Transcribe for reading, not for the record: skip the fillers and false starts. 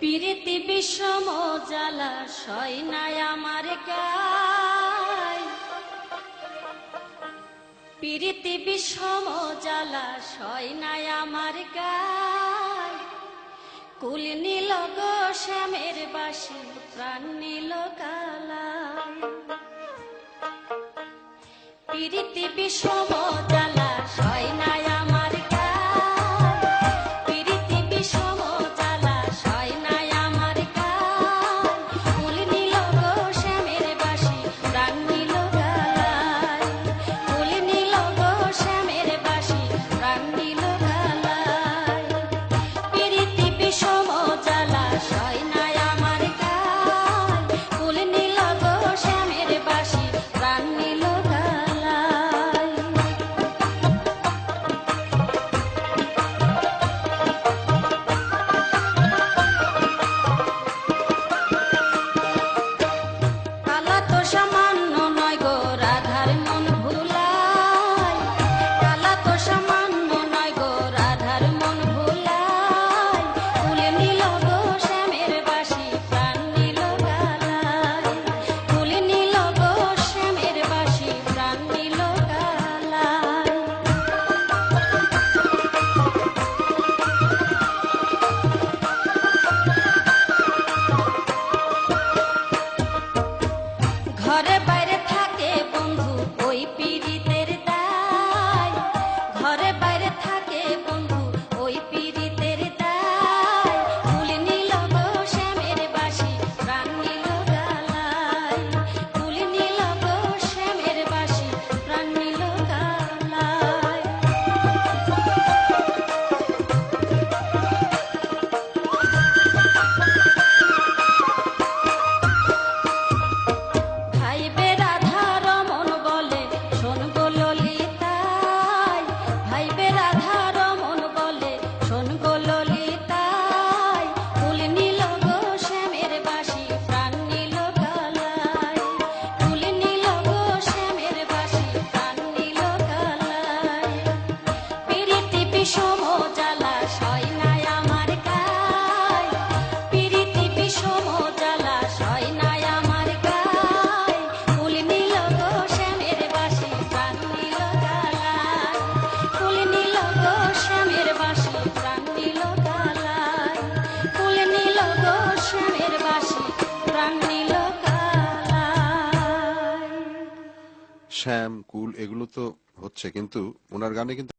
পিরিতি বিষম জ্বালা সয় নাই আমার গায়, পিরিতি বিষম জ্বালা সয় নাই আমার গায়। কুল নীল গো শ্যামের বাসি প্রাণ নীল কালায়, পিরিতি বিষম জ্বালা সয় নাই আমার গায়, পিরিতি বিষম জ্বালা সয় নাই আমার গায়। কুল নীল গো শ্যামের বাসি প্রাণ নীল কালায়, কুল নীল গো শ্যামের বাসি প্রাণ নীল কালায়। পিরিতি বিষম জ্বালা সয় নাই আমার গায়, কুল নীল গো শ্যামের বাসি প্রাণ নীল কালায়। কালা তো সামান্য নয় গো রাধার মন ভুলায়, কালা তো সামান্য নয় গো রাধার মন ভুলায়। কুল নীল গো শ্যামের বাসি প্রাণ নীল কালায়, কুল নীল গো শ্যামের বাসি প্রাণ নীল কালায়। ঘরে বাইরে থাকে বন্ধু ওই পীড়িতের দায়, ঘরে বাইরে থাকে বন্ধু ওই পীড়িতের দায়। কুল নীল গো শ্যামের বাসি প্রাণ নীল কালায়, কুল নীল গো শ্যামের বাসি প্রাণ নীল কালায়। ভাইবে রাধা রমন বলে শোন গো ললিতাই, ভাইবে রাধা রমন বলে শোন গো ললিতাই। কুল নীল গো শ্যামের বাসি প্রাণ নীল কালায়, কুল নীল গো শ্যামের বাসি প্রাণ নীল কালায়। পিরিতি বিষম জ্বালা সয় নাই আমার গায়, পিরিতি বিষম জ্বালা সয় নাই আমার গায়। কুল নীল গো শ্যামের বাসি প্রাণ নীল কালায়, কুল নীল গো শ্যামের বাসি প্রাণ নীল কালায়, কুল নীল গো শ্যামের বাসি প্রাণ নীল কালায়। শ্যাম কুল এগুলো তো হচ্ছে, কিন্তু ওনার গানে কিন্তু